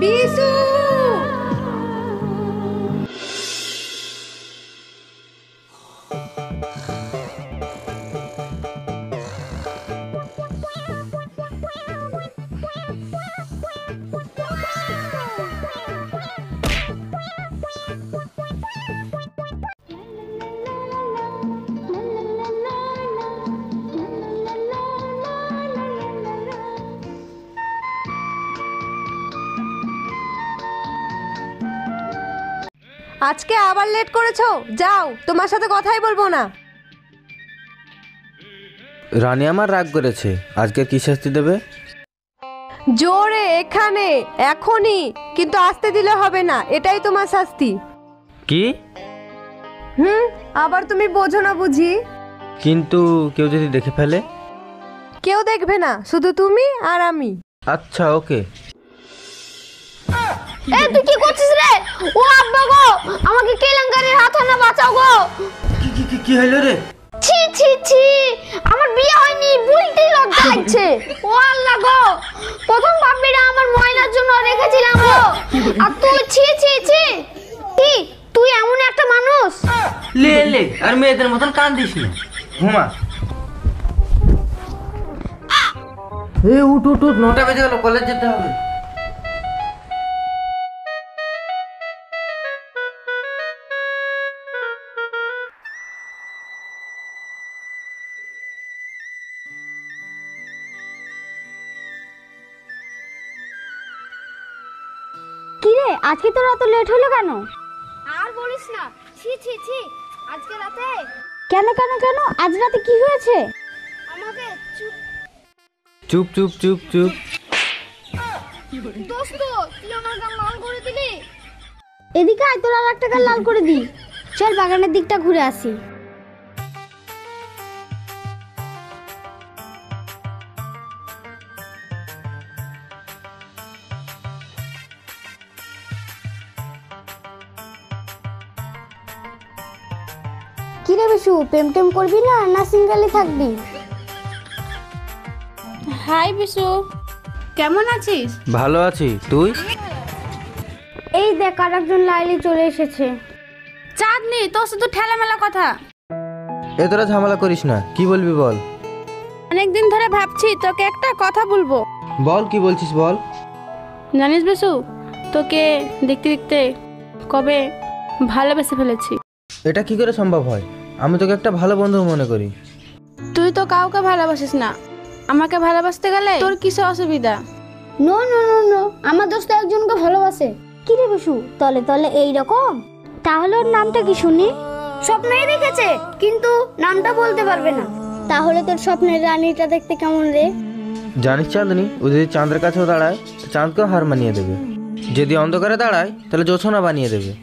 বিশু! আজকে আবার লেট করেছো, যাও, তোমার সাথে কথাই বলবো না। রানী আমার রাগ করেছে, আজকে কি শাস্তি দেবে? জোরে এখানে এখনই, কিন্তু আসতে দিলে হবে না, এটাই তোমার শাস্তি। কি? আবার তুমি বোঝো না বুঝি? কিন্তু কেউ যদি দেখে ফেলে? কেউ দেখবে না, শুধু তুমি আর আমি। আচ্ছা, ওকে। এ তুই কি করছিস রে? ও আব্বা গো, আমাকে কেলেঙ্কারির হাত না বাঁচাও গো। কি হলো রে? ছি ছি ছি, আমার বিয়ে হয়নি, বলতেই লজ্জা লাগছে। ও আল্লাহ গো, প্রথম বাপ্পিটা আমার ময়নার জন্য রেখেছিলাম গো, আর তুই ছি ছি ছি। কি তুই এমন একটা মানুষ? লে আর মেয়েদের মতন কান্দিস না, ঘুমা। উঠ 9টা বেজে গেল, কলেজ যেতে হবে। কি রে, আজকে তোর এত লেট হলো কেন? আর বলিস না, ছি ছি ছি, আজকে রাতে। কেন কেন কেন, আজ রাতে কি হয়েছে? আমাকে চুপ চুপ চুপ চুপ। দোস্ত, তুই আমার গাল লাল করে দিলি। এদিকে আয়, তোর আর একটা গাল লাল করে দি। চল বাগানের দিকটা ঘুরে আসি। কিরে বিশু, প্রেম টেম করবি না সিঙ্গেলই থাকবি? হাই বিশু, কেমন আছিস? ভালো আছি, তুই? এই দেখ, আর একজন লাইলি চলে এসেছে। চাঁদনি, তোর শুধু ঠেলামেলা কথা। এ তোরা ঝামেলা করিস না, কি বলবি বল। অনেকদিন ধরে ভাবছি তোকে একটা কথা বলবো। বল, কি বলছিস বল। জানিস বিশু, তোকে দেখতে দেখতে কবে ভালোবেসে ফেলেছি। এটা কি করে সম্ভব হয়? আমি তোকে একটা ভালো বন্ধু মনে করি। তুই তো কাউকে ভালোবাসিস না, আমাকে ভালোবাসতে গেলে তোর কিসে অসুবিধা? নো নো নো নো, আমার দোস্ত একজনকে ভালোবাসে। কি রে বিশু, তলে তলে এই রকম? তাহলে ওর নামটা কি শুনি? স্বপ্নেই দেখেছে, কিন্তু নামটা বলতে পারবে না। তাহলে তোর স্বপ্নের রানীটা দেখতে কেমন রে? জানিস চাঁদনি, ও যদি চাঁদের কাছেও দাঁড়ায় তো চাঁদকেও হার মানিয়ে দেবে। যদি অন্ধকারে দাঁড়ায় তাহলে জোছনা বানিয়ে দেবে।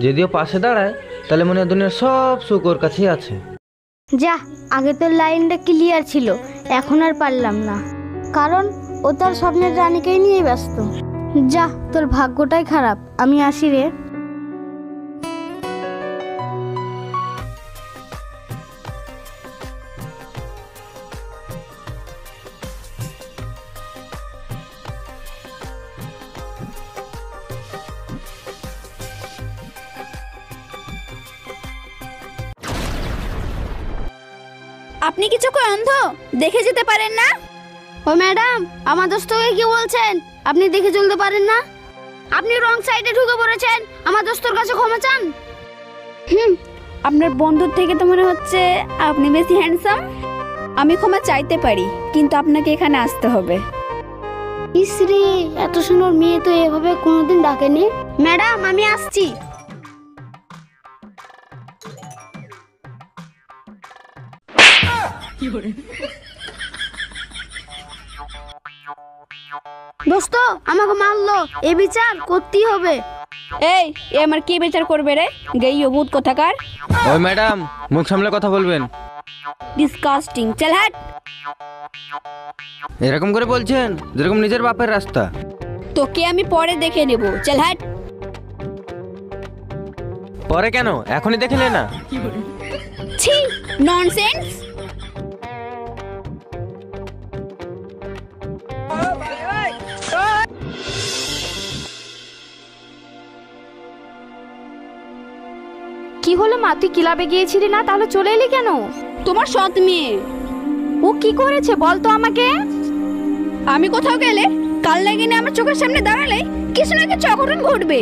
যদিও পাশে দাঁড়ায় তাহলে মনে হয় দুনিয়ার সব সুখ ওর কাছেই আছে। যা, আগে তোর লাইনটা ক্লিয়ার ছিল, এখন আর পারলাম না, কারণ ও তার স্বপ্নের রানীকেই নিয়ে ব্যস্ত। যা, তোর ভাগ্যটাই খারাপ। আমি আসি রে। আপনি কি চোখে অন্ধ, দেখে যেতে পারেন না? ও ম্যাডাম, আমার দোস্তকে কি বলছেন? আপনি দেখে চলতে পারেন না? আপনি রং সাইডে ঢুকে পড়েছেন, আমার দোস্তর কাছে ক্ষমা চান। আপনার বন্ধুর থেকে তো মনে হচ্ছে আপনি বেশি হ্যান্ডসাম। আমি ক্ষমা চাইতে পারি, কিন্তু আপনাকে এখানে আসতে হবে। ইসরে, এত সুন্দর মেয়ে তো এভাবে কোনোদিন ডাকেনি। ম্যাডাম, আমি আসছি। দোস্ত আমাকে মারলো, এ বিচার করতেই হবে। এই, এ আমার কি বিচার করবে রে, গেই অভূত কোথাকার। ওই ম্যাডাম, মুখ সামলে কথা বলবেন। ডিসকাস্টিং, চল হাট। এরকম করে বলছেন যেরকম নিজের বাপের রাস্তা। তোকে আমি পরে দেখে নেব, চল হাট। পরে কেন, এখনই দেখলে না? ছি, ননসেন্স। কি হলো মা, তুই ক্লাবে গিয়েছিলি না, তাহলে চলে এলি কেন? তোমার সৎ মেয়ে। ও কি করেছে বল তো আমাকে। আমি কোথাও গেলে, কাল লাগিনে আমার চোখের সামনে দাঁড়ালে কিছু না কিছু অঘটন ঘটবে।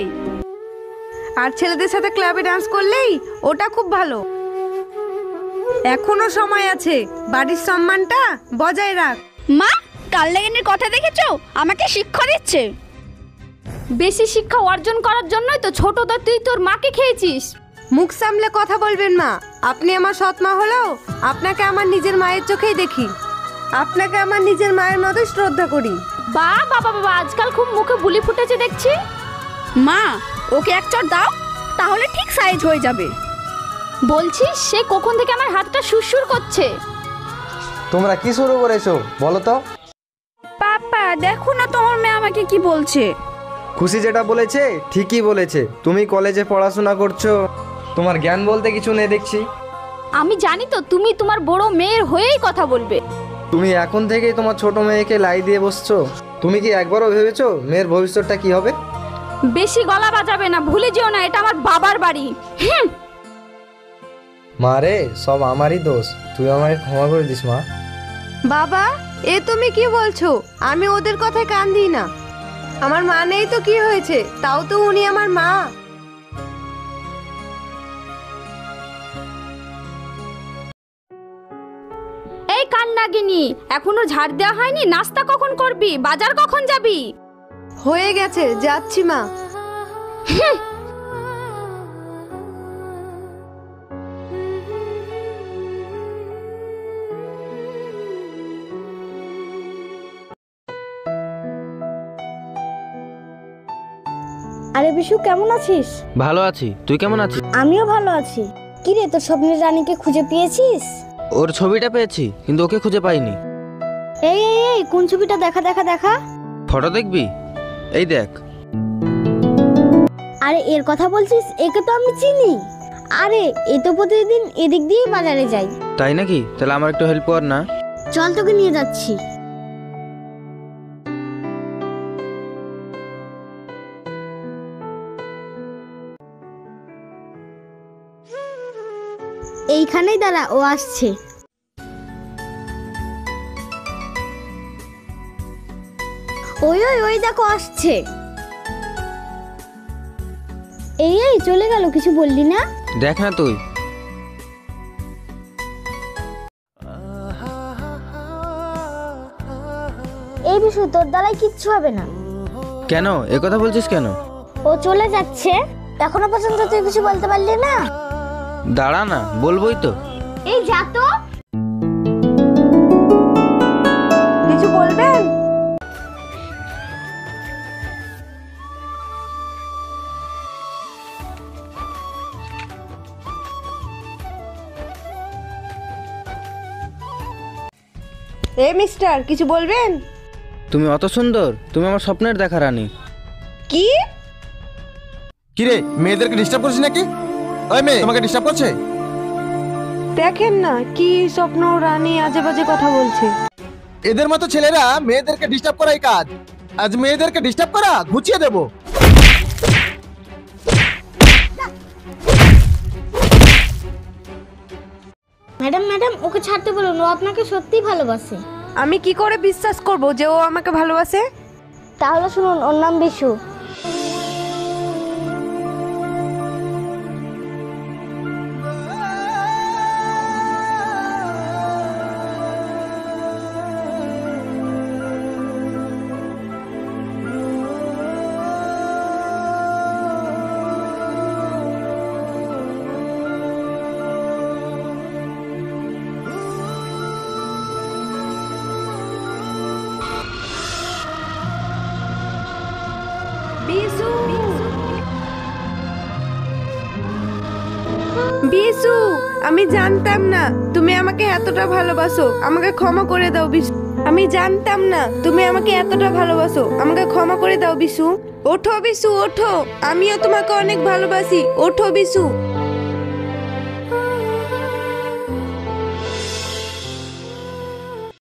আর ছেলেদের সাথে ক্লাবে ডান্স করলেই ওটা খুব ভালো। এখনো সময় আছে, বাড়ির সম্মানটা বজায় রাখ। মা, কাল লাগিনের কথা দেখেছো, আমাকে শিক্ষা দিচ্ছে। বেশি শিক্ষা অর্জন করার জন্যই তো ছোটদা তুই তোর মাকে খেয়েছিস। মুখ সামলে কথা বলবেন মা। আপনি আমার সৎ মা হলেও আপনাকে আমার নিজের মায়ের চোখেই দেখি। আপনাকে আমার নিজের মায়ের মতোই শ্রদ্ধা করি। বাবা বাবা, আজকাল খুব মুখে বুলি ফুটেছে দেখছি। মা, ওকে এক চড় দাও, তাহলে ঠিক সাইজ হয়ে যাবে। বলছিস সে কখন থেকে আমার হাতটা সুরসুর করছে। তোমরা কি শুরু করেছো বলো তো? পাপা দেখো না তোমার মেয়ে আমাকে কি বলছে। খুশি যেটা বলেছে ঠিকই বলেছে। তুমি কলেজে পড়াশোনা করছো, তোমার জ্ঞান বলতে কিছু নেই দেখছি। আমি জানি তো তুমি তোমার বড় মেয়ের হয়েই কথা বলবে। তুমি এখন থেকেই তোমার ছোট মেয়েকে লাই দিয়ে বসছো। তুমি কি একবারও ভেবেছো মেয়ের ভবিষ্যৎটা কি হবে? বেশি গলা বাজাবে না, ভুলে যেও না এটা আমার বাবার বাড়ি। মা রে, সব আমারই দোষ, তুই আমাকে ক্ষমা করে দিস মা। বাবা, এ তুমি কি বলছো? আমি ওদের কথায় কান দিই না। আমার মা নেই তো কি হয়েছে, তাও তো উনি আমার মা। এই কান্নাগিনি, এখনো ঝাড় দেওয়া হয়নি? নাস্তা কখন করবি? বাজার কখন যাবি? হয়ে গেছে, যাচ্ছি মা। আরে বিশু, কেমন আছিস? ভালো আছি, তুই কেমন আছিস? আমিও ভালো আছি। কি রে, তোর স্বপ্নের রানীকে খুঁজে পেয়েছিস? ওর ছবিটা পেয়েছি, কিন্তু ওকে খুঁজে পাইনি। এই এই এই, কোন ছবিটা? দেখা দেখা দেখা। ফটো দেখবি? এই দেখ। আরে এর কথা বলছিস? একে তো আমি চিনি। আরে এ তো প্রতিদিন এদিক দিয়ে বাজারে যাই। তাই নাকি? তাহলে আমার একটু হেল্প কর না। চল, তোকে নিয়ে যাচ্ছি। এইখানেই দাঁড়া, ও আসছে। ওই ওই ওই দেখো আসছে। এই এই চলে গেল, কিছু বললি না? দেখ না তুই। এই বিষয় তোর দ্বারাই কিচ্ছু হবে না। কেন এ কথা বলছিস কেন? ও চলে যাচ্ছে, এখনো পর্যন্ত তুই কিছু বলতে পারলি না? দাঁড়া না, বলবোই তো। এই যা তো। কিছু বলবেন? এ মিস্টার, কিছু বলবেন? তুমি অত সুন্দর, তুমি আমার স্বপ্নের দেখা রানী। কি? কিরে, মেয়েদেরকে ডিস্টার্ব করছিস নাকি? ওই মেয়ে তোমাকে ডিস্টার্ব করছে? দেখেন না কি স্বপ্ন রানী আজে বাজে কথা বলছে। এদের মতো ছেলেরা মেয়েদেরকে ডিস্টার্ব করাই কাজ। আজ মেয়েদেরকে ডিস্টার্ব করা ঘুচিয়ে দেবো। ম্যাডাম ম্যাডাম, ওকে ছাড়তে বলুন, ও আপনাকে সত্যিই ভালোবাসে। আমি কি করে বিশ্বাস করব যে ও আমাকে ভালোবাসে? তাহলে শুনুন, ওর নাম বিশু। বিশু, আমি জানতাম না তুমি আমাকে এতটা ভালোবাসো। আমাকে ক্ষমা করে দাও বিশু। আমি জানতাম না তুমি আমাকে এতটা ভালোবাসো। আমাকে ক্ষমা করে দাও বিশু। ওঠো বিশু ওঠো, আমিও তোমাকে অনেক ভালোবাসি, ওঠো বিশু।